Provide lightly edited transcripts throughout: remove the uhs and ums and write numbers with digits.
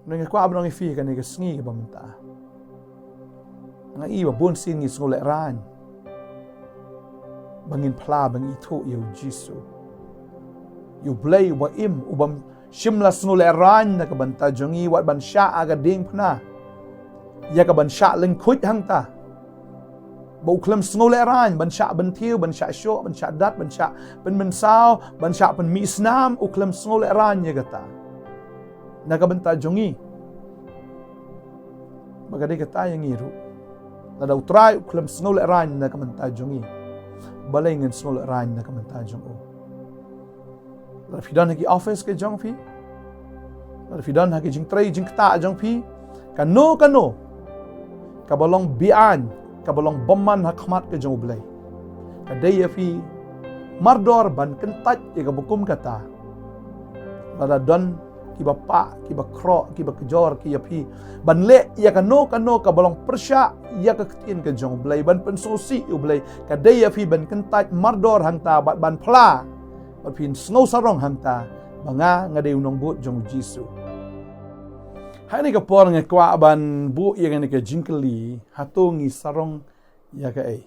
Nang kwa abnong ifi kan ke sngi ke bamta. Nga I ba bon sin ngi sngo le ran. Bangin pla bang itu yu Jisu. Yu blay wa im ubam shimla sngo le ran na ka banta jongi wat ban sha aga ding phna. Ya ka ban sha leng khut hang ta. Bau klem sngo le ran ban sha ban thiu ban sha sho ban sha dat ban sha ban sao ban sha ban mi snam u klem sngo le ran ya gata. Na ka banta jongi. Bagade kata yang iru. Na daw try u klem sngo le ran na ka banta jongi. Balay ngin sngo le ran na ka banta jong o. La fidan haki office ke jong fi. La fidan haki jing tray jing kata jong fi. Kano kabalong bian kabalong bomman hakmat ke jong blay. Kadaya fi mardor ban kentat ya kabukum kata. Lada don kiba pa kiba kro kiba kejor ki yapi ban le ya kano kabalong persya ya keketin ke jong blay ban pensosi u blay. Kadaya fi ban kentat mardor hangta ban pla ban pin snow sarong hangta banga ngade unong but jong Jisu. Hai ni kapor nge kwa ban bu yang ni ke jingkeli hatu ngi sarong ya kaei.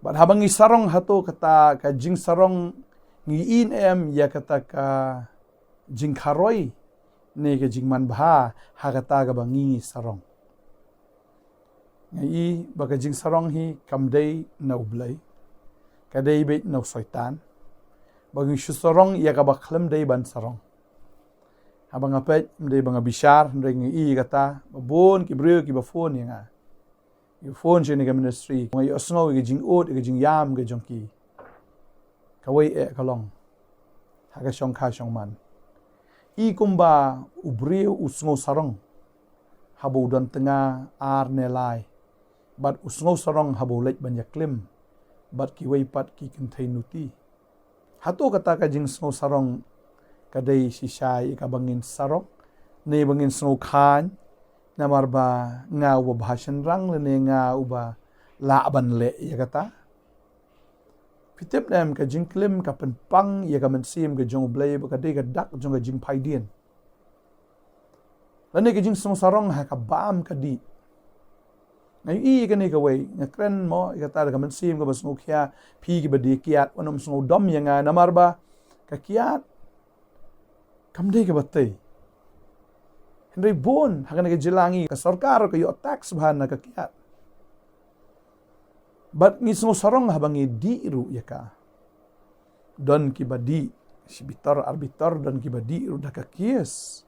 Ban habang ngi sarong hatu kata ka jing sarong ngi in em ya kata ka jing kharoi ne ke jing man bha ha kata ka bangi sarong. Ngai ba ka jing sarong hi kamdei na ublai. Kadei bet na syaitan. Bagi sarong ya ka bakhlem dei ban sarong. Habang apet mde bang bishar ndeng I kata babon ki breu ki bafon yang you phone je ga ministry ngai osno ge jing ot ge jing yam ge jongki kawai e kalong haga shong kha shong man I kumba ubreu usngo sarong habu don tengah ar ne lai bat usngo sarong habu lek banyak klim bat ki wei pat ki kentai nuti hato kata ka jing sngo sarong kadai sisai ka bangin sarong ne bangin snow khan namar ba nga uba bhasan rang le nga uba la ban le ya kata pitep nam ka jingklim ka penpang ya ka mensim ka jong blay ba kadai ka dak jong ka jing paidien lane ka jing snow sarong ha ka bam ka di ngai I ka ne ka wei ngakren mo ya kata ka mensim ka basno khia phi ki badi kiat onom snow dom ya nga namar ba ka kiat kamdei ke batai Henry bon hakan ke jelangi ke sarkar ke yo tax bahan na kakiat bat ngi snow sarong habangi di ru ya ka don ki badi si bitar arbiter don ki badi ru da kakies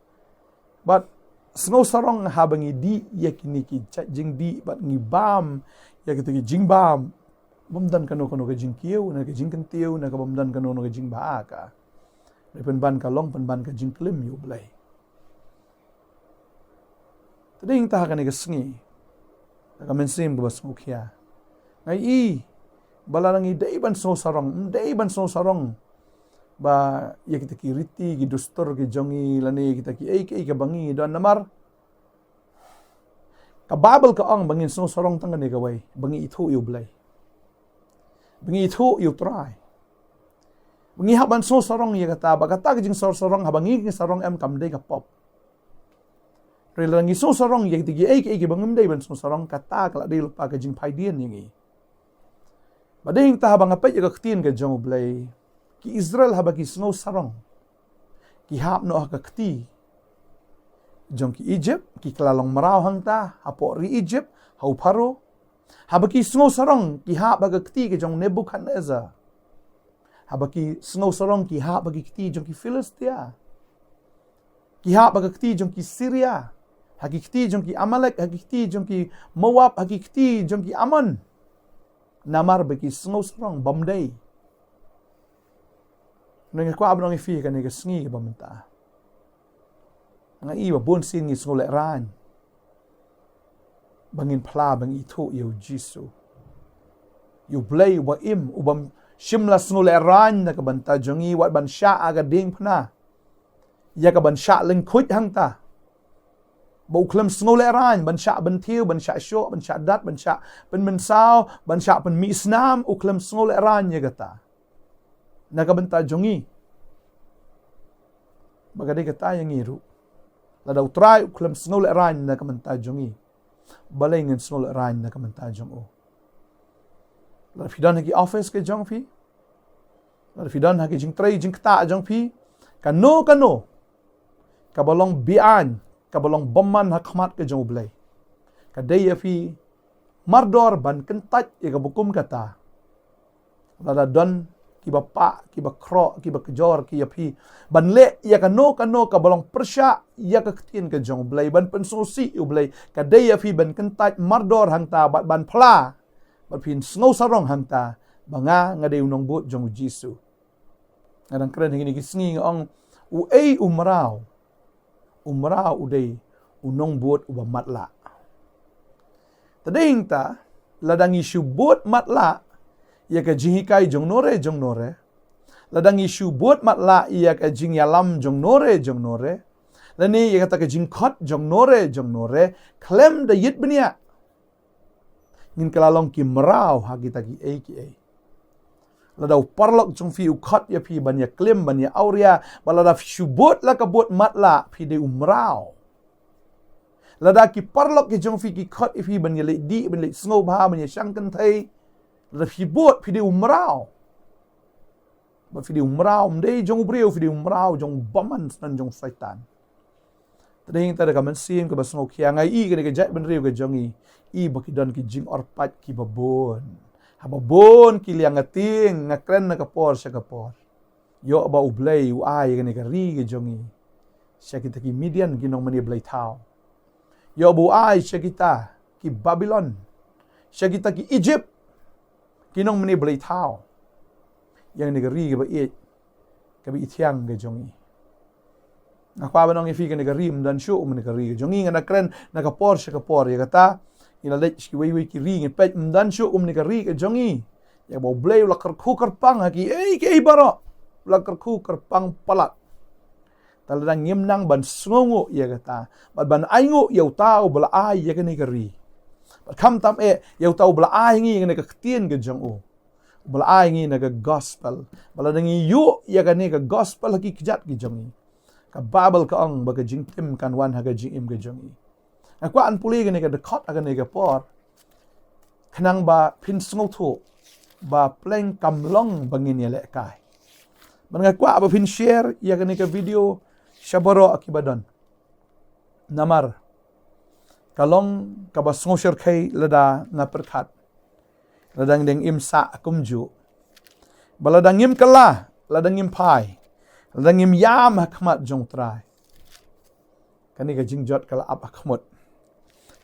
bat snow sarong habangi di ya kini ki jing di bat ngi bam ya kita ki jing bam bomdan kano ke jing kieu na ke jing kentiu na ka bomdan kano ke jing ba ka penban kalong penban ka jing klim yu blai tading ta ka ni ka sngi ka mensim ka basmu khia ngai I balarang I dei ban so sarong ba ya kita ki riti ki dustur ki jongi lani kita ki ei ka bangi don namar ka babel ka ong bangin so sarong tang ni ka wai bangi itu yu blai bangi itu yu try Bengi haban so sarong ya kata ba kata ke jing sarong habangi ke sarong em kam dei ka pop. Relangi so sarong ya tigi ai ke bangum dei ban so sarong kata kala dei lupa ke jing paidien ni. Badeng ta habang apet ya ka ktin ke jong blai ki Israel habaki snow sarong. Ki hap no ka kti. Jong ki Egypt ki klalong marau hang ta hapo ri Egypt hau paro habaki snow sarong ki hap ba ka kti ke jong Nebuchadnezzar. Habaki snow sarong ki ha bagi kti jong ki Philistia. Ki ha bagi kti jong ki Syria. Haki kti jong ki Amalek, haki kti jong ki Moab, haki kti jong ki Ammon. Namar bagi snow sarong Bamdei. Nang kwa abnong ifi kan ni sngi ke bamta. Nga I ba bon sin ngi snow le ran. Bangin pla bang itu yu Jisu. Yu blay wa im ubam Shimla snow le ran na ka banta jongi wat ban sha aga ding phna ya ka ban sha leng khut hang ta bau klem snow le ran ban sha ban thiu ban sha sho ban sha dat ban sha ban sao ban sha ban mi snam u klem snow le ran ya gata na ka banta jongi bagade kata yang iru la dau trai uklam snol rain na kamanta jongi balai ngen snol rain na kamanta jong o la fidan hagi office ke jong phi la fidan hagi jing trai jing ta jong phi kano kabalong bian kabalong bomman hakmat ke jong blai kadai ya phi mardor ban kentaj ya kabukum kata la don kiba pa kiba kro kiba kejor ki yapi ban le ya kano ka balong persya ya ka ketien ke jong blai ban pensosi u blai ka dei ya fi ban kentaj mardor hangta ban phla ban pin snow sarong hangta banga ngadeu nong bot jong jisu ngadang kren hini ki sngi ong u ei umrao u dei u nong bot u matla tading ta ladang isu bot matla ia ka jihikai jong nore ladang isu bot matla ia ka jing yalam jong nore lani ia kata ka jing khot jong nore klem da yit benia ngin kalalong ki merau hagi taki ei ladau parlok jong fi u khot ya pi banya klem banya auria balada isu bot la ka bot matla pi de umrau lada ki parlok ki jong fi ki khot ifi banya le di ben le sngo ba banya shangkan thai la fi bot fi de umrao ba fi de umrao mdei jong breu fi de umrao jong baman nan jong saitan tading tada kaman sim ka basngo khia ngai I ke jat ben reu ke jongi I bakidon ki jing orpat ki babon hababon ki liang ating ngakren na kapor sa kapor yo ba ublay u ai ke ri ke jongi sya kita ki Midian ginong mani blay tao yo bu ai sya kita ki Babylon sya kita ki Egypt kinong mani blay tao yang negeri ke ba it ke bi thiang ke jongi nakwa banong ifi ke negeri dan shu negeri ke jongi ngana kren na kapor ya kata ina lech ki wei ki ri nge pet dan shu negeri ke jongi ya bo blay la kar khu kar pang haki ke baro la kar khu kar pang palat taladang ngim nang ban sngongo ya kata ban aingo yau tao bala ai ya ke negeri kam tam yau tau bala ai ngi ne ka ktien ke jong o bala ai ngi ne ka gospel bala dangi yu ya ka ne ka gospel ki kjat ki jong ka babel ka ong ba ka jing tim kan wan ha ka jing im ke jong akwa an puli ke ne ka de khot ka ne ka por khnang ba phin sngo thu ba pleng kam long bangin ya le kai man ga kwa ba phin share ya ka ne ka video shabaro akibadon namar kalong kabas ngosher kai lada nga perkhat ladang deng imsa kumju baladang im kala ladang im pai ladang im yam hakmat jong trai kani ka jingjot kala ap akmut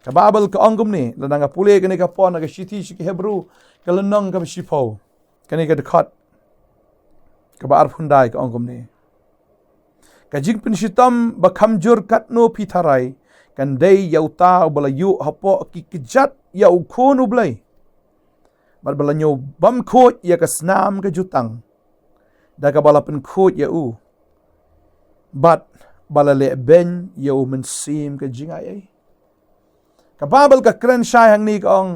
ka babel ka ongum ni ladang apule kani ka pon ka shiti shi hebru kala nong ka shipo kani ka dekat ka bar phundai ka ongum ni ka jing pin shitam ba khamjur katno pitharai kan dei yau ta bala yu hapo ki kijat yau khonu blai bar bala nyo bam khot ya ka snam ka jutang da ka bala pen khot ya u bat bala le ben yau men sim ka jingai ai ka babal ka kren shai hang ni ong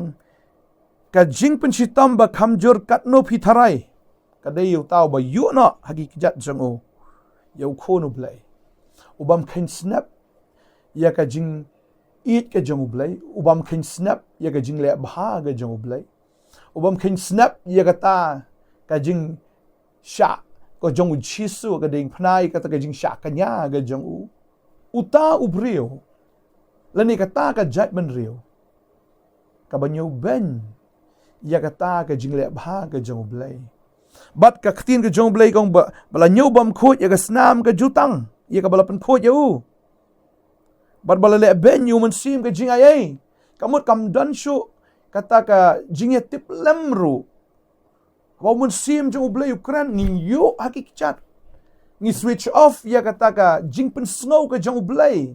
ka jing pen chitam ba khamjur katno pitharai ka dei yau ta ba yu no hagi kijat jang o yau khonu blai ubam khen snap ya ka jing it ka jong blai ubam khin snap ya ka jing le bha ka jong blai ubam khin snap ya ka ta ka jing sha ko jong chisu ka ding phnai ka ta ka jing sha ka nya ka jong u uta ubrio lani ka ta ka jat man rio ka banyo ben ya ka ta ka jing le bha ka jong blai bat ka ktin ka jong blai kong bala nyo bam khot ya ka snam ka jutang ya ka bala pen khot ya u bar bala le ben yu man sim ka jinga ai kamut kam dan shu kata ka jinga tip lemru wa man sim jong blai ukran ni yu hakik chat ni switch off ya kata ka jing pen snow ka jong blai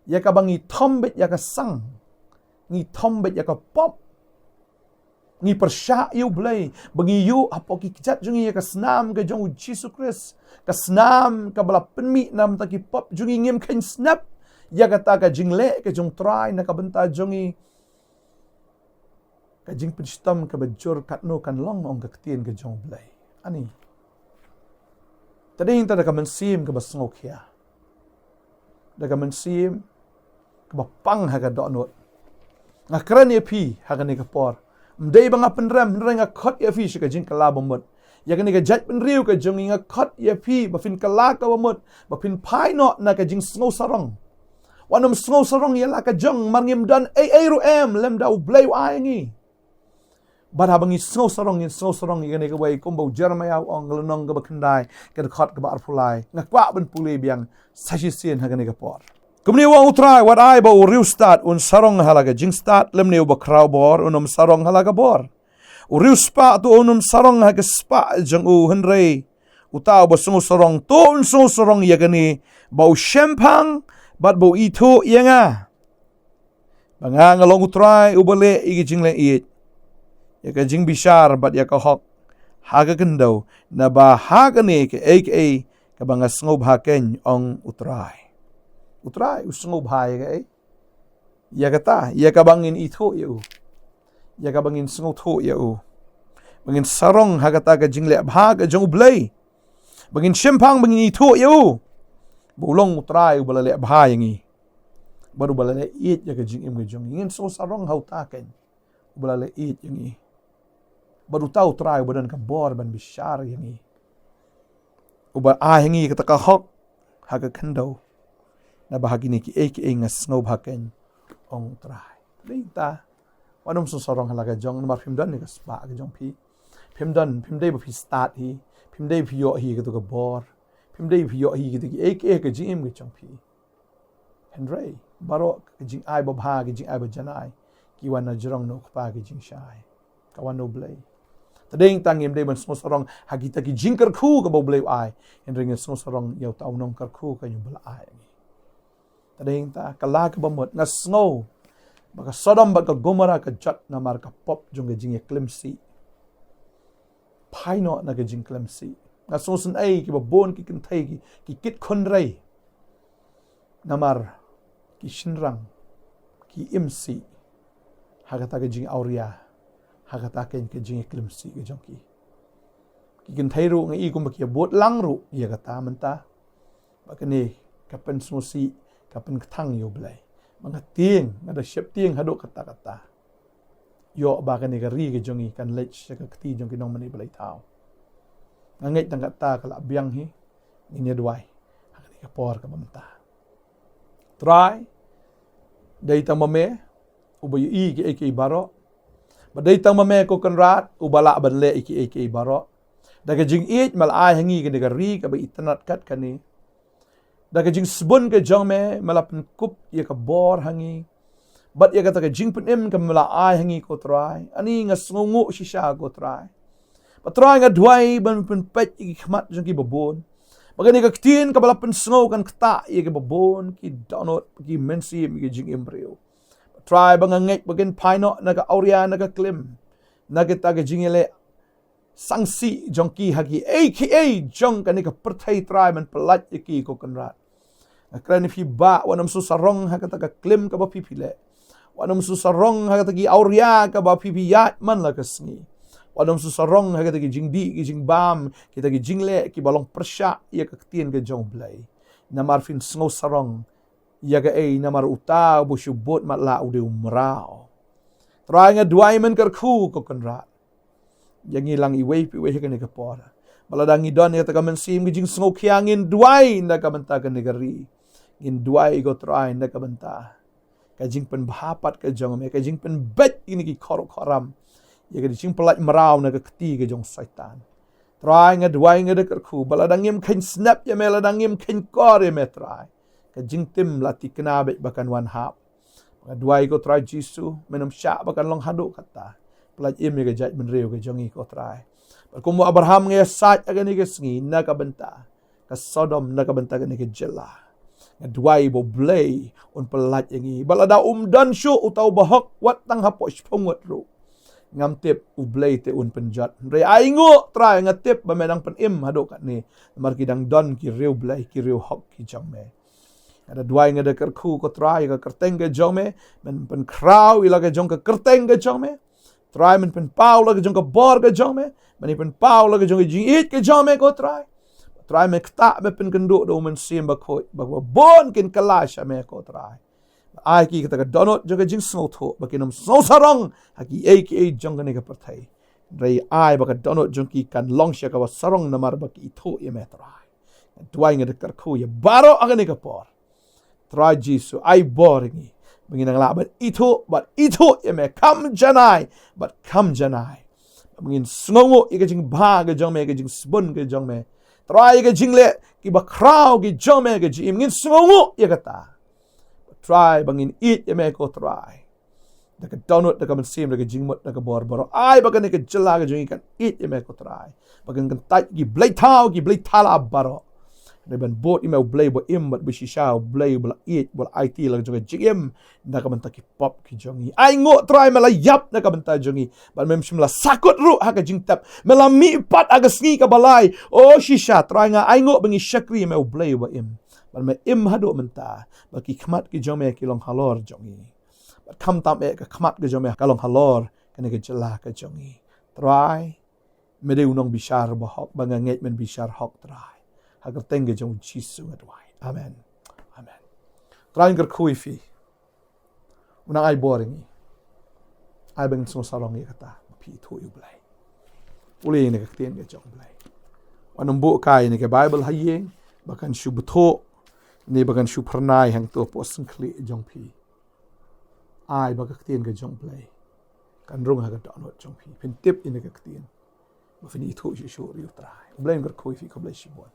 ya ka bangi thombet ya ka sang ni thombet ya ka pop ni persya yu blai bangi yu apo ki chat jong ya ka snam ka jong Jesus Christ ka snam ka bala penmi nam ta ki pop jong ngim khen snap ya kata ka jingle ka jong try na kabanta jongi ka jing pinstam ka bajur katno kan long ong ka ktien ka jong blai ani tading tada ka mansim ka basngok ya daga mensim kebapang haga donot ngakran ye pi haga ni kapor mdei banga penram renga khot ye fi shika jing kala bomot ya kani ka jat pen riu ka jong inga khot ye pi ba fin kala ka bomot ba fin pai no na ka jing snow sarong wanum snow sarong ya la ka jong mangim dan ai ru em lem da blai ai ngi bara bangi snow sarong ya kani ka wai kombo jermaya ong nong ka bakandai ka khot ka ba arpulai ngakwa ben puli biang sajisien haga ni ka por Kumni wang utrai wat ai ba uriu start un sarong halaga jing start lem neu ba kraw bor unum sarong halaga bor. Uriu spa tu unum sarong haga spa jang u henrei. Utau ba sungu sarong tu un sungu sarong yagani ba u shempang bat ba itu yanga. Banga ngalong utrai u bale igi jing le it. Yaga jing bishar bat yaka hok haga kendau na ba haga ni ke aka ka banga sngob haken ong utrai. Utrai usngob hai ke ya kata ya ka bangin itu ya ya ka bangin sngob thu ya bangin sarong ha kata ka jingle bha ka jong blai bangin shempang bangin itu ya bulong utrai balale bha yangi baru balale it ya ka jing im jong ingin so sarong hau ta ken balale it yangi baru tahu utrai badan ka bor ban bishar yangi uba yangi kata ka hok ha ka khandau na bahagi ni ki eke ngas ngob haken ong trai leita wanum so sorong halaga jong mar phim dan ni ka spa ka jong pi phim dei ba phi start hi phim dei phi yo hi ka to ka bor phim dei phi yo hi ka ki eke ka jim ka jong pi henrei baro ka jing ai ba bha ka jing ai ba janai ki wan na jrong no pa ka jing shai ka wan no blai tadeng tangim dei ban so sorong hagi ta ki jing kar khu ka bo blai ai henrei so sorong yau taw nong kar khu ka nyum bla ai tadeng ta kala ka bamot nga snow baka Sodom baka Gomora ka jat na mar ka pop jong ka jing eklemsi paino na ka jing klemsi nga sosun ai ki babon ki kintai ki kit khonrei na mar ki shinrang ki imsi hagata ka jing auria hagata ken ka jing eklemsi ka jong ki kintai ru nga i kum ki bot lang ru ya kata menta baka ni kapen smusi kapan ketang yo blai mga tieng ada siap tieng hadok kata-kata yo ba kan negari ke jongi kan lech ka kti jong kinong mani blai tau ngangai tang kata kala biang hi ini duai hakani ka por ka mamta try dai tang mame ubayu i ki ek baro ba dai tang mame ko kan rat ubala ban le ki ek baro daga jing it mal ai hangi ke negari ka ba itanat kat kani daga jing sebun ke jong me malapan kup ya ka bor hangi bat ya kata ka jing pen em ka mala ai hangi ko try ani nga sngongu shisha ko try patry nga duai ban pen pet ki khmat jong ki babon bagani ka ktin ka balapan sngo kan kta ya ki babon ki donot ki mensi mi ki jing embryo try bang ngek bagen paino naga auria naga klim naga ta ka jing ele sangsi jong ki hagi aka jong kan ka perthai try man pelat ki ko kanrat Kerana fi ba wanam su sarong ha kata ka klim ka ba pipile wanam su sarong ha kata ki auria ka ba pipiyat man la kasngi wanam su sarong ha kata ki jingdi ki jing bam kita ki jingle ki balong persya ya ka ktien ka jong blai namar fin sngo sarong ya ka namar uta bu shubot mat la ude umrao try nga duai men kar khu ko kanra yang ilang iwei pi we ka ni ka pora baladang idon ya ta ka mensim ki jing sngo khiangin duai na ka menta ka negari in duai go try na kabanta kajing pen bahapat ka jong me kajing pen bet ini ki khorok khoram ya ka jing pelat merau na ka kti ka jong saitan try nga duai nga de khu baladang yem khen snap ya me ladang yem khen kor ya me try kajing tim lati kena bet bakan wan hap nga duai go try jisu menom sha bakan long hadu kata pelat yem ka jat ben reu ka jong i ko try kumu Abraham nga sat aga ni ka sngi na kabanta ka Sodom na kabanta ka ni ka jela duai bo blay on pelat yangi balada dan shu utau bahok wat tang hapo shpongot ru ngam tip u blay te un penjat re aingo try ngatip ba menang pen im hado kat ni mar kidang don ki reu blay ki reu hok ki jame ada duai ngada kerku ko try ka kerteng ke jome men pen kraw ila ke jong ka kerteng ke jome try men pen paula ke jong ka bor ke jome men pen paula ke jong jing it ke jome ko try try me kta me pen kenduk do men sim ba khoi ba bon kin kalash me ko try ai ki ka donot joga jing snow tho ba kinam snow sarong haki aka jong ne ka parthai rei ai ba ka donot jong ki kan long sha ka wa sarong namar ba ki tho ye me try tuai nge kar khu ye baro agane ka por try jisu ai boring mengin la but itu ye me kam janai but kam janai mengin snongo ike jing ba ke jong me ke jing spun ke jong me try ke jing le ki ba crowd ke jong me ke jing mengin snongo ye kata try bangin eat ye me ko try da ka donut da ka men sim da ka jing mot da ka bor bor ai ba ke jela ke jing kan eat ye me ko try bagan kan tai ki blai thao ki blai thala baro de ban bot email blai bo im bat bishi shao blai bla eat bla it la joga jigem da ka menta ki pop ki jongi ai ngo try mala yap da ka menta jongi ban mem shimla sakut ru ha ka jing tap mela mi pat aga sngi ka balai o shisha try nga ai ngo bangi shakri email blai bo im ban me im hado menta ba ki khmat ki jome ki long halor jongi bat kham tam e ka khmat ki jome ka long halor kane ka jela ka jongi try mede unong bishar ba hok banga nget men bishar hok try hagar tenge jong jisu adwai amen amen try ngar khui fi una ai boring ai bang so sarong ye kata pi thu yu blai uli ne ka tien ge jong blai wanam bu kai ne ke bible hayeng bakan shu butho ne bakan shu pranai hang to posen kli jong pi ai ba ka tien ge jong blai kan rung ha ga download jong pi pen tip in ge tien ma fini thu shi shu ri try blame gar khui fi ko blai shi bon